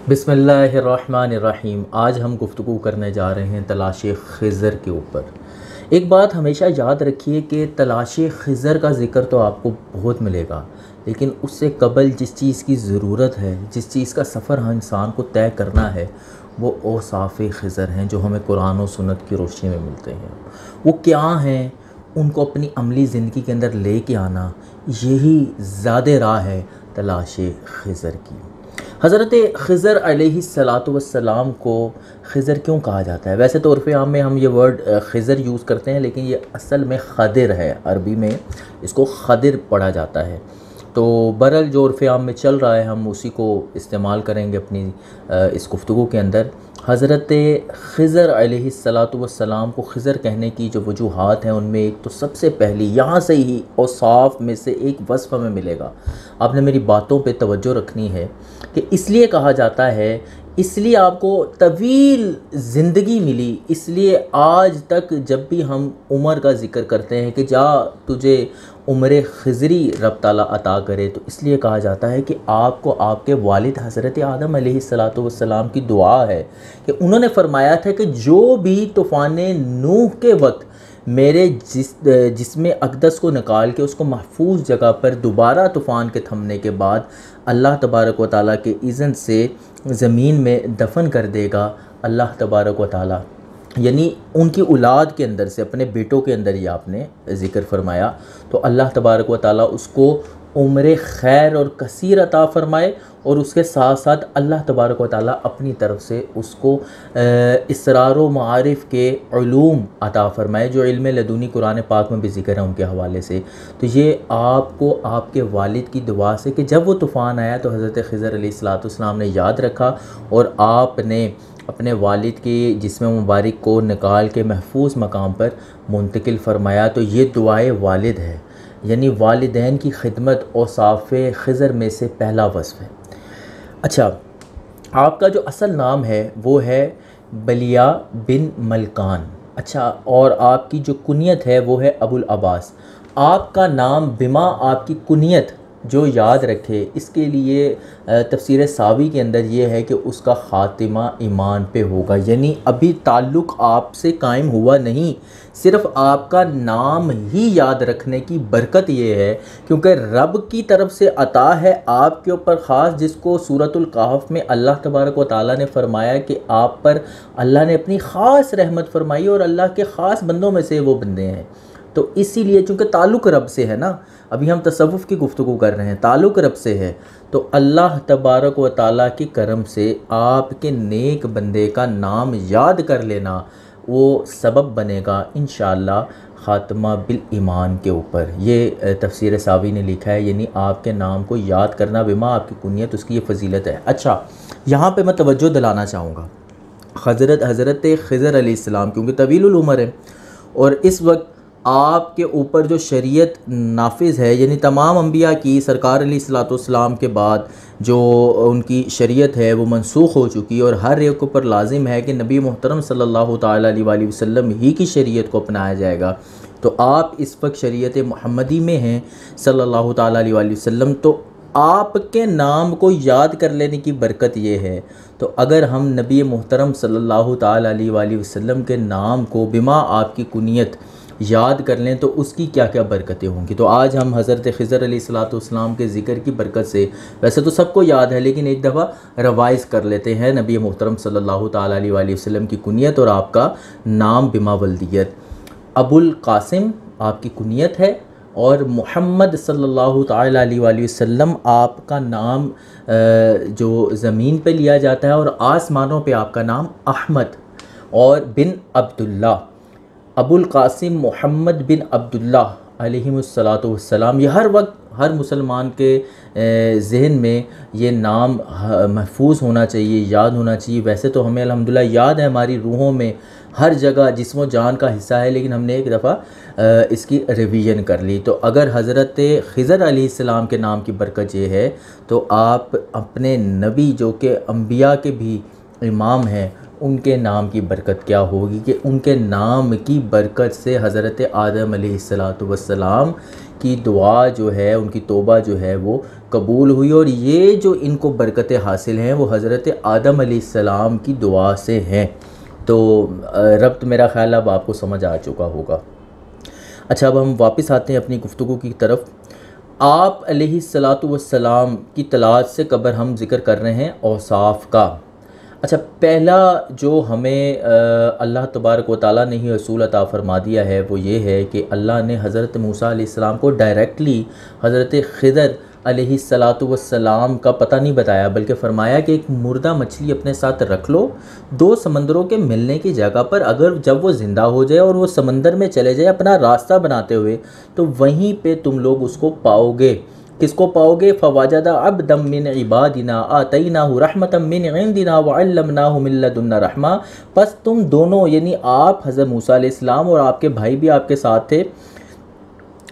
बिस्मिल्लाहिर्रहमानिर्रहीम। आज हम गुफ्तगू करने जा रहे हैं तलाश खिज़र के ऊपर। एक बात हमेशा याद रखिए कि तलाश खिज़र का ज़िक्र तो आपको बहुत मिलेगा, लेकिन उससे कबल जिस चीज़ की ज़रूरत है, जिस चीज़ का सफ़र हर इंसान को तय करना है, वो औसाफ़ खिज़र हैं जो हमें कुरान और सुन्नत की रोशनी में मिलते हैं। वो क्या हैं, उनको अपनी अमली ज़िंदगी के अंदर ले कर आना, यही ज़्यादा राह है तलाश खिज़र की। हज़रत खिज़र अलैहिस्सलातु वस्सलाम को खिज़र क्यों कहा जाता है? वैसे तो उर्फ़ आम में हम ये वर्ड खिज़र यूज़ करते हैं, लेकिन ये असल में खदिर है। अरबी में इसको खदिर पढ़ा जाता है। तो बहरहाल जो उर्फ़ आम में चल रहा है, हम उसी को इस्तेमाल करेंगे अपनी इस गुफ्तगू के अंदर। हज़रत खिज़र अलैहिस्सलातु वस्सलाम को खिज़र कहने की जो वजूहात हैं, उनमें एक तो सबसे पहली यहाँ से ही औसाफ में से एक वस्फ़ हमें मिलेगा। आपने मेरी बातों पे तवज्जो रखनी है कि इसलिए कहा जाता है, इसलिए आपको तवील ज़िंदगी मिली, इसलिए आज तक जब भी हम उम्र का ज़िक्र करते हैं कि जा तुझे उम्र खिज़री रब ताला अता करे, तो इसलिए कहा जाता है कि आपको आपके वालिद हज़रत आदम अलैहिस्सलातु वस्सलाम की दुआ है कि उन्होंने फ़रमाया था कि जो भी तूफ़ान नूह के वक्त मेरे जिस्म अक़दस को निकाल के उसको महफूज जगह पर दोबारा तूफ़ान के थमने के बाद अल्लाह तबारक व तआला के इज़्न से ज़मीन में दफन कर देगा, अल्लाह तबारक व तआला यानी उनकी औलाद के अंदर से, अपने बेटों के अंदर ही आपने ज़िक्र फरमाया, तो अल्लाह तबारक व तआला उसको उम्र खैर और कसीर अता फ़रमाए, और उसके साथ साथ अल्लाह तबारक व तआला अपनी तरफ से उसको इसरार व मारिफ़ के उलूम अता फ़रमाए, जो इल्म लदुनी कुरान पाक में भी ज़िक्र है उनके हवाले से। तो ये आपको आपके वालिद की दुआ से कि जब वो तूफ़ान आया तो हज़रत खिज़र अलैहिस्सलातु वस्सलाम ने याद रखा और आपने अपने वालिद के जिस्म मुबारक को निकाल के महफूज मकाम पर मुंतकिल फ़रमाया। तो ये दुआए वालिद है, यानी वालिदैन की खिदमत औसाफ़ खिज़र में से पहला वस्फ़ है। अच्छा, आपका जो असल नाम है वो है बलिया बिन मलकान। अच्छा, और आपकी जो कुनियत है वो है अबुल अब्बास। आपका नाम बिमा आपकी कुनियत जो याद रखे, इसके लिए तफसीर सावी के अंदर ये है कि उसका ख़ातिमा ईमान पे होगा, यानी अभी ताल्लुक़ आपसे कायम हुआ नहीं, सिर्फ़ आपका नाम ही याद रखने की बरकत ये है, क्योंकि रब की तरफ से अता है आपके ऊपर ख़ास, जिसको सूरतुल कहफ़ में अल्लाह तबारक व तआला ने फ़रमाया कि आप पर अल्लाह ने अपनी ख़ास रहमत फ़रमाई और अल्लाह के ख़ास बंदों में से वो बंदे हैं। तो इसीलिए चूँकि ताल्लुक़ रब से है ना, अभी हम तसव्वुफ़ की गुफ्तगू कर रहे हैं, ताल्लुक़ रब से है, तो अल्लाह तबारक व तआला के करम से आपके नेक बंदे का नाम याद कर लेना वो सबब बनेगा इंशाअल्लाह ख़ात्मा बिल ईमान के ऊपर। ये तफसीर सावी ने लिखा है, यानी आपके नाम को याद करना बिमा आपकी कुनियत, उसकी ये फ़जीलत है। अच्छा, यहाँ पे मैं तवज्जो दिलाना चाहूँगा, हज़रत खिज़र अलैहिस्सलाम क्योंकि तवीलुल उम्र है और इस वक्त आपके ऊपर जो शरीयत नाफिज़ है, यानी तमाम अंबिया की सरकार अलैहिस्सलातु वस्सलाम के बाद जो उनकी शरीयत है वो मनसूख़ हो चुकी है, और हर एक ऊपर लाजिम है कि नबी मोहतरम सल्लल्लाहु ताला अलैहि वसल्लम ही की शरीयत को अपनाया जाएगा। तो आप इस वक्त शरीयत मुहम्मदी में हैं सल्लल्लाहु ताला अलैहि वसल्लम, तो आपके नाम को याद कर लेने की बरकत ये है। तो अगर हम नबी मोहतरम सल्लल्लाहु ताला अलैहि वसल्लम के नाम को बिमा आपकी कुनियत याद कर लें तो उसकी क्या क्या बरकतें होंगी। तो आज हम हज़रत खिज़र अलैहिस्सलातु वस्सलाम के ज़िक्र की बरकत से, वैसे तो सबको याद है लेकिन एक दफ़ा रवाइज़ कर लेते हैं, नबी मोहतरम सल्लल्लाहु ताला अलैहि वसल्लम की कुनियत और आपका नाम बिमा वल्दियत। अबुल कासिम आपकी कुनियत है और मोहम्मद सल्लल्लाहु ताला अलैहि वसल्लम आपका नाम जो ज़मीन पे लिया जाता है, और आसमानों पे आपका नाम अहमद और बिन अब्दुल्ला, अबुल कासिम मोहम्मद बिन अब्दुल्ला अलैहिमुस्सलातु वस्सलाम। ये हर वक्त हर मुसलमान के ज़हन में ये नाम महफूज होना चाहिए, याद होना चाहिए। वैसे तो हमें अल्हम्दुलिल्लाह याद है, हमारी रूहों में हर जगह जिस्मो जान का हिस्सा है, लेकिन हमने एक दफ़ा इसकी रिवीजन कर ली। तो अगर हज़रत खिज़र अलैहिस्सलाम के नाम की बरकत ये है, तो आप अपने नबी जो कि अम्बिया के भी इमाम हैं, उनके नाम की बरकत क्या होगी कि उनके नाम की बरकत से हज़रत आदम अलैहिस्सलातु वस्सलाम की दुआ जो है, उनकी तौबा जो है वो कबूल हुई। और ये जो इनको बरकतें हासिल हैं वो हज़रत आदम अलैहिस्सलाम की दुआ से हैं। तो रब्त मेरा ख़्याल अब आपको समझ आ चुका होगा। अच्छा, अब हम वापस आते हैं अपनी गुफ्तगू की तरफ। आप अलैहिस्सलातु वस्सलाम की तलाश से कबर हम ज़िक्र कर रहे हैं औसाफ का। अच्छा, पहला जो हमें अल्लाह तबारक व तआला ने ही असूल अता फ़रमा दिया है वो ये है कि अल्लाह ने हज़रत मूसा अलैहिस्सलाम को डायरेक्टली हज़रत खिज़र अलैहिस्सलातु वस्सलाम का पता नहीं बताया, बल्कि फ़रमाया कि एक मुर्दा मछली अपने साथ रख लो, दो समंदरों के मिलने की जगह पर, अगर जब वो ज़िंदा हो जाए और वो समंदर में चले जाए अपना रास्ता बनाते हुए, तो वहीं पे तुम लोग उसको पाओगे। किसको पाओगे? फ़वाजदा अब्दम मिन इबादिना आतैनाहु रहमतम मिन इंदिना व अल्लमनाहु मिन लदुन्ना रहमा। बस तुम दोनों, यानी आप हज़रत मूसा अलैहिस्सलाम और आपके भाई भी आपके साथ थे,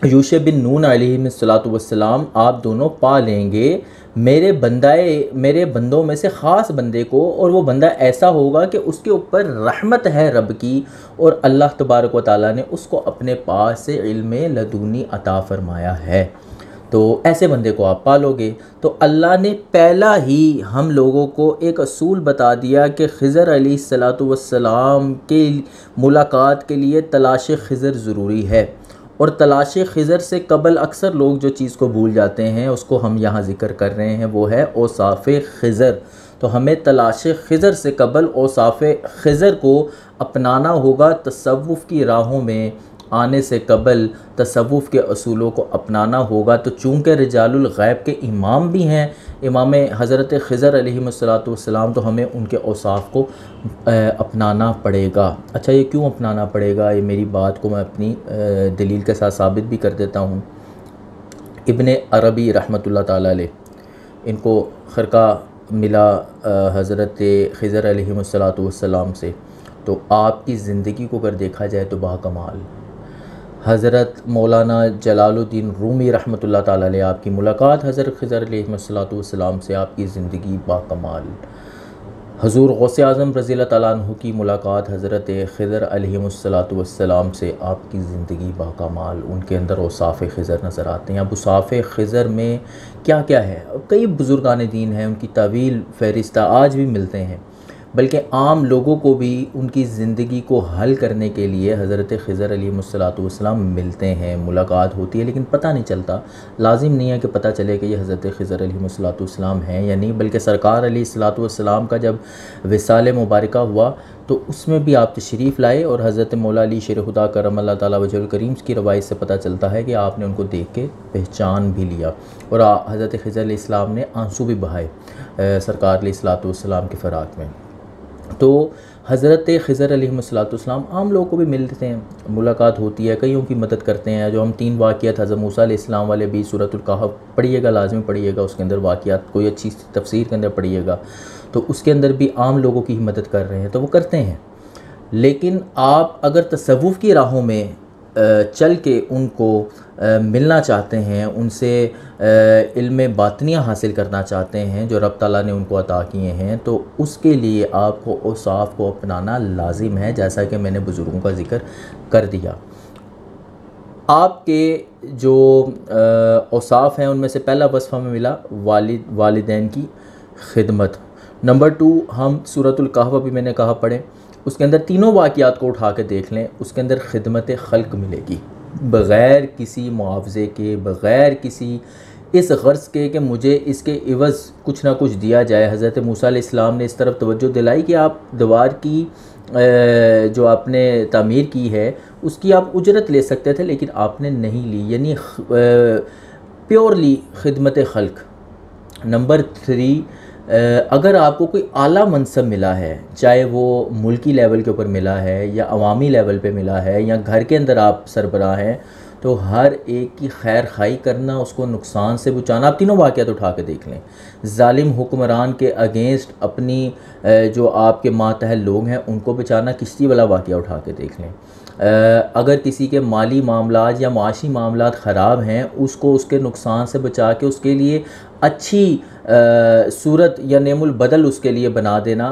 यूशे बिन नून अलैहिस्सलातु वस्सलाम, आप दोनों पा लेंगे मेरे बंदों में से ख़ास बंदे को, और वो बंदा ऐसा होगा कि उसके ऊपर रहमत है रब की, और अल्लाह तबारक व तआला ने उसको अपने पास से इल्म लदूनी अता फ़रमाया है। तो ऐसे बंदे को आप पालोगे। तो अल्लाह ने पहला ही हम लोगों को एक असूल बता दिया कि खिज़र अलैहिस्सलातु वस्सलाम के मुलाकात के लिए तलाश खिज़र ज़रूरी है। और तलाश खिज़र से कबल अक्सर लोग जो चीज़ को भूल जाते हैं उसको हम यहाँ ज़िक्र कर रहे हैं, वो है औसाफ़ खिज़र। तो हमें तलाश खिज़र से कबल औसाफ़ खिज़र को अपनाना होगा। तसव्वुफ़ की राहों में आने से कबल तसव्वुफ़ के असूलों को अपनाना होगा। तो चूँकि रिजालुल गैब के इमाम भी हैं इमाम हज़रत खिज़र अलैहिस्सलातु वस्सलाम, तो हमें उनके औसाफ़ को अपनाना पड़ेगा। अच्छा, ये क्यों अपनाना पड़ेगा? ये मेरी बात को मैं अपनी दलील के साथ साबित भी कर देता हूँ। इब्न अरबी रहमतुल्लाह ताला अलैह, इनको ख़रका मिला हज़रत खिज़र अलैहिस्सलातु वस्सलाम से। तो आपकी ज़िंदगी को अगर देखा जाए तो बाकमाल। हज़रत मौलाना जलालुद्दीन रूमी रहमतुल्लाह ताला अलैह, आपकी मुलाकात हज़रत खिज़र अलैहिस्सलातु वस्सलाम से, आपकी ज़िंदगी बाकमाल। हज़ूर गौसे आज़म रज़ियल्लाहु ताला अन्हु की मुलाकात हज़रत खिज़र अलैहिस्सलातु वस्सलाम से, आपकी ज़िंदगी बाकमाल। उनके अंदर औसाफ़ खिज़र नज़र आते हैं। अब औसाफ़ खिज़र में क्या क्या है? कई बुज़ुर्गान दीन हैं, उनकी तवील फ़हरिस्त आज भी मिलते हैं, बल्कि आम लोगों को भी उनकी ज़िंदगी को हल करने के लिए हज़रत खिज़र अलैहिस्सलातु वस्सलाम मिलते हैं, मुलाकात होती है, लेकिन पता नहीं चलता। लाजिम नहीं है कि पता चले कि ये हज़रत खिज़र अलैहिस्सलातु वस्सलाम हैं या नहीं, बल्कि सरकार अलैहिस्सलातु वस्सलाम का जब विसाल मुबारका हुआ तो उसमें भी आप तशरीफ़ लाए, और हज़रत मौला अली शेर खुदा करमल्लाहु ताला वजहुल करीम की रवायत से पता चलता है कि आपने उनको देख के पहचान भी लिया, और हज़रत खिज़र अलैहिस्सलाम ने आंसू भी बहाए सरकार अलैहिस्सलातु वस्सलाम के फ़राक़ में। तो हज़रत खिज़र अलैहिस्सलातु वस्सलाम आम लोगों को भी मिलते हैं, मुलाकात होती है, कईयों की मदद करते हैं। जो हम 3 वाक़ियात हज़रत मूसा अलैहिस्सलाम वाले भी सूरतुल कहफ़ पढ़िएगा, लाज़मी पढ़िएगा, उसके अंदर वाक़ियात कोई अच्छी तफ़सीर के अंदर पढ़िएगा, तो उसके अंदर भी आम लोगों की ही मदद कर रहे हैं, तो वो करते हैं। लेकिन आप अगर तसव्वुफ़ की राहों में चल के उनको मिलना चाहते हैं, उनसे इल्म बातिनियाँ हासिल करना चाहते हैं जो रब ताला ने उनको अता किए हैं, तो उसके लिए आपको औसाफ़ को अपनाना लाजिम है, जैसा कि मैंने बुज़ुर्गों का ज़िक्र कर दिया। आपके जो औसाफ़ हैं उनमें से पहला वस्फ़ हमें मिला वालिदैन की खिदमत। नंबर 2, हम सूरतुल कहफ़ भी मैंने कहा पढ़ें, उसके अंदर तीनों वाक़ियात को उठा के देख लें, उसके अंदर खिदमत खल्क़ मिलेगी, बग़ैर किसी मुआवज़े के, बग़ैर किसी इस गर्ज़ के कि मुझे इसके इवज़ कुछ ना कुछ दिया जाए। हज़रत मूसा अलैहिस्सलाम ने इस तरफ तवज्जो दिलाई कि आप दीवार की जो आपने तामीर की है उसकी आप उजरत ले सकते थे, लेकिन आपने नहीं ली, यानी प्योरली खिदमत खल्क़। नंबर 3, अगर आपको कोई आला मनसब मिला है, चाहे वो मुल्की लेवल के ऊपर मिला है या अवामी लेवल पे मिला है या घर के अंदर आप सरबराह हैं, तो हर एक की खैर खाई करना, उसको नुकसान से बचाना। आप तीनों वाक़ियात उठा के देख लें। ज़ालिम हुक्मरान के अगेंस्ट अपनी जो आपके मातहत लोग हैं उनको बचाना, किश्ती वाला वाक़िया उठा के देख लें। अगर किसी के माली मामलात या माशी मामलात ख़राब हैं, उसको उसके नुकसान से बचा के उसके लिए अच्छी सूरत या नेमुल बदल उसके लिए बना देना।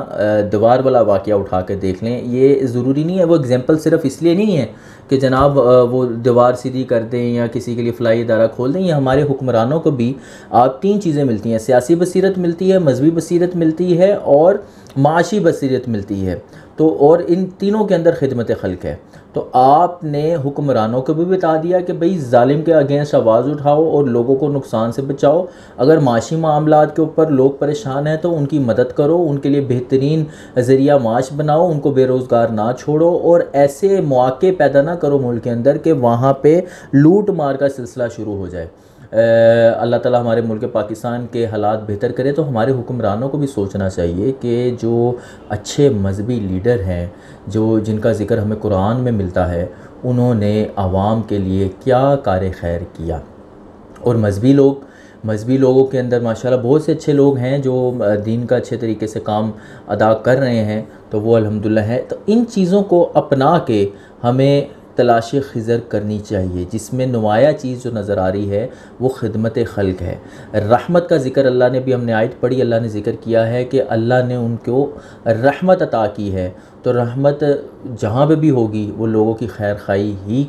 दीवार वाला वाक़या उठा के देख लें, ये ज़रूरी नहीं है, वो एग्ज़ाम्पल सिर्फ इसलिए नहीं है कि जनाब वो दीवार सीधी कर दें या किसी के लिए फ़लाई इदारा खोल दें। ये हमारे हुक्मरानों को भी आप 3 चीज़ें मिलती हैं, सियासी बसीरत मिलती है, मजहबी बसीरत मिलती है और माशी बसीरत मिलती है। तो और इन तीनों के अंदर खिदमत खल्क है। तो आपने हुक्मरानों को भी बता दिया कि भाई जालिम के अगेंस्ट आवाज़ उठाओ और लोगों को नुकसान से बचाओ। अगर माशी मामलात के ऊपर लोग परेशान हैं तो उनकी मदद करो, उनके लिए बेहतरीन ज़रिया माश बनाओ, उनको बेरोज़गार ना छोड़ो और ऐसे मौके पैदा ना करो मुल्क के अंदर कि वहाँ पे लूट मार का सिलसिला शुरू हो जाए। अल्लाह ताला हमारे मुल्क पाकिस्तान के हालात बेहतर करे। तो हमारे हुक्मरानों को भी सोचना चाहिए कि जो अच्छे मजहबी लीडर हैं, जो जिनका ज़िक्र हमें कुरान में मिलता है, उन्होंने आवाम के लिए क्या कार खैर किया। और मजहबी लोगों के अंदर माशाल्लाह बहुत से अच्छे लोग हैं जो दीन का अच्छे तरीके से काम अदा कर रहे हैं, तो वो अल्हम्दुलिल्लाह है। तो इन चीज़ों को अपना के हमें तलाश खिज़र करनी चाहिए, जिसमें नुमाया चीज़ जो नज़र आ रही है वो खिदमत खल्क है। रहमत का ज़िक्र अल्लाह ने भी, हमने आयत पढ़ी, अल्लाह ने ज़िक्र किया है कि अल्लाह ने उनको रहमत अता की है। तो रहमत जहाँ पे भी होगी वो लोगों की खैर खाई ही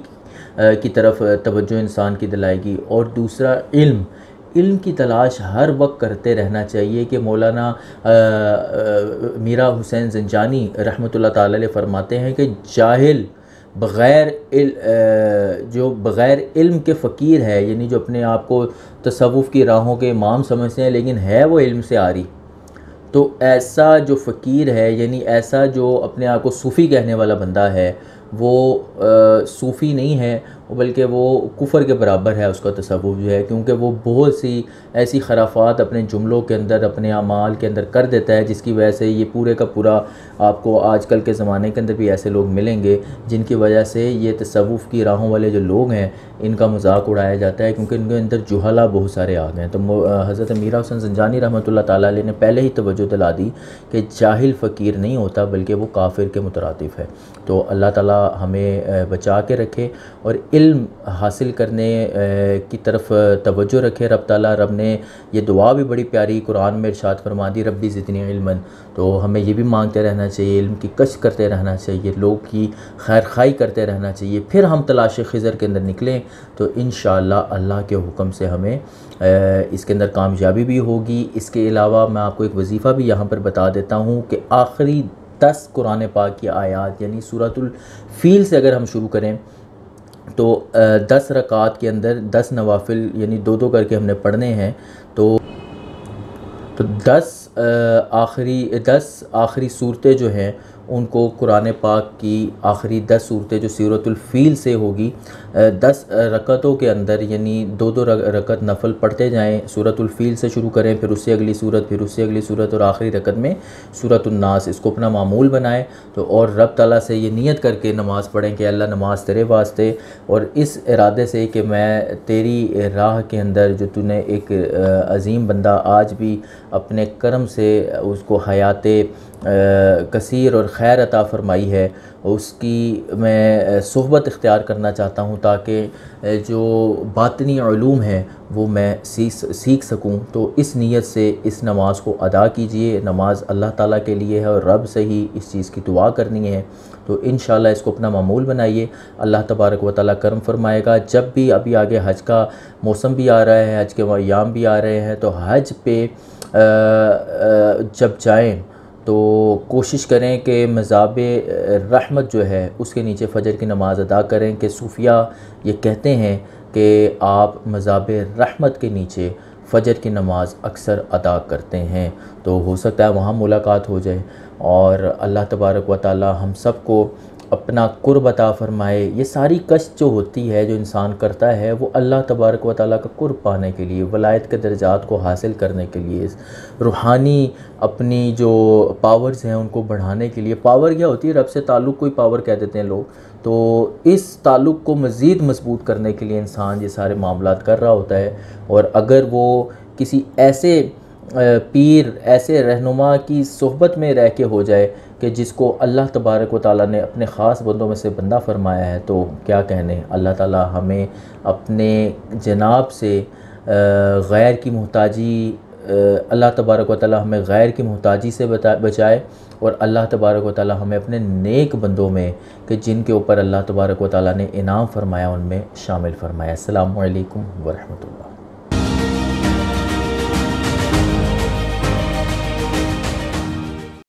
की तरफ तवज्जो इंसान की दिलाएगी। और दूसरा इल्म की तलाश हर वक्त करते रहना चाहिए कि मौलाना मीरा हुसैन ज़ंजानी रहमतुल्लाह ताला अलैह फरमाते हैं कि जाहिल जो बग़ैर इल्म के फ़कीर है, यानी जो अपने आप को तसव्वुफ़ की राहों के इमाम समझते हैं लेकिन है वो इल्म से आरी, तो ऐसा जो फ़कीर है, यानी ऐसा जो अपने आप को सूफ़ी कहने वाला बंदा है, वो सूफ़ी नहीं है बल्कि वो कुफ़र के बराबर है उसका तसव्वुफ़ जो है, क्योंकि वो बहुत सी ऐसी खराफात अपने जुमलों के अंदर, अपने अमाल के अंदर कर देता है, जिसकी वजह से ये पूरे का पूरा आपको आजकल के ज़माने के अंदर भी ऐसे लोग मिलेंगे जिनकी वजह से ये तसव्वुफ़ की राहों वाले जो लोग हैं इनका मजाक उड़ाया जाता है, क्योंकि इनके अंदर जुहला बहुत सारे आ गए हैं। तो हज़रत मीरा हुसैन ज़ंजानी रहमतुल्लाह ताला अलैह ने पहले ही तवज्जो दिला दी कि जाहिल फ़कीर नहीं होता बल्कि वो काफिर के मुतरादिफ है। तो अल्लाह ताला हमें बचा के रखे और इल्म हासिल करने की तरफ तवज्जो रखे। रब ने ये दुआ भी बड़ी प्यारी कुरान में इरशाद फरमा दी, रब्बी ज़िदनी इल्मन। तो हमें ये भी मांगते रहना चाहिए, इल्म की कश करते रहना चाहिए, लोग की खैर खाई करते रहना चाहिए, फिर हम तलाश खिज़र के अंदर निकलें तो इंशाअल्लाह अल्लाह के हुक्म से हमें इसके अंदर कामयाबी भी होगी। इसके अलावा मैं आपको एक वजीफ़ा भी यहाँ पर बता देता हूँ कि आखिरी 10 कुरान पाक की आयात यानी सूरतुल फ़ील से अगर हम शुरू करें तो 10 रकात के अंदर 10 नवाफिल यानी 2-2 करके हमने पढ़ने हैं। तो 10 आखिरी सूरतें जो हैं उनको कुरान पाक की आखिरी 10 सूरतें जो सूरतुल फ़ील से होगी 10 रकतों के अंदर यानी 2-2 रकत नफल पढ़ते जाएं। सूरतुल फ़ील से शुरू करें, फिर उससे अगली सूरत, फिर उससे अगली सूरत और आखिरी रकत में सूरतुन नास। इसको अपना मामूल बनाएं तो और रब ताला से ये नियत करके नमाज़ पढ़ें कि अल्लाह नमाज तेरे वास्ते और इस इरादे से कि मैं तेरी राह के अंदर जो तूने एक अज़ीम बंदा आज भी अपने करम से उसको हयाते कसीर और खैर अता फ़रमाई है, उसकी मैं सोहबत इख्तियार करना चाहता हूँ ताकि जो बातनी उलूम है वो मैं सीख सकूँ। तो इस नीयत से इस नमाज़ को अदा कीजिए। नमाज अल्लाह ताला के लिए है और रब से ही इस चीज़ की दुआ करनी है। तो इंशाअल्लाह इसको अपना मामूल बनाइए, अल्लाह तबारक व तआला करम फरमाएगा। जब भी अभी आगे हज का मौसम भी आ रहा है, हज के अय्याम भी आ रहे हैं, तो हज पे जब जाएँ तो कोशिश करें कि मज़ाब रहमत जो है उसके नीचे फ़जर की नमाज़ अदा करें। कि सूफिया ये कहते हैं कि आप मज़ाब रहमत के नीचे फ़जर की नमाज़ अक्सर अदा करते हैं, तो हो सकता है वहाँ मुलाकात हो जाए और अल्लाह तबारक व तआला हम सब को अपना कुर्ब अता फ़रमाए। ये सारी कष्ट जो होती है जो इंसान करता है वो अल्लाह तबारक व तआला का कुर्ब पाने के लिए, वलायत के दर्जात को हासिल करने के लिए, रूहानी अपनी जो पावर्स हैं उनको बढ़ाने के लिए। पावर क्या होती है? रब से ताल्लुक़ कोई पावर कह देते हैं लोग। तो इस ताल्लुक़ को मज़ीद मजबूत करने के लिए इंसान ये सारे मामलात कर रहा होता है। और अगर वो किसी ऐसे पीर ऐसे रहनुमा की सोहबत में रह के हो जाए कि जिसको अल्लाह तबारक व तआला ने अपने ख़ास बंदों में से बंदा फरमाया है, तो क्या कहने। अल्लाह ताला हमें अपने जनाब से गैर की मोहताजी, अल्लाह तबारक व तआला हमें गैर की मोहताजी से बचाए, और अल्लाह तबारक व तआला हमें अपने नेक बंदों में कि जिनके ऊपर अल्लाह तबारक व तआला ने इनाम फरमाया उनमें शामिल फरमाया। अस्सलामु अलैकुम व रहमतुल्लाह।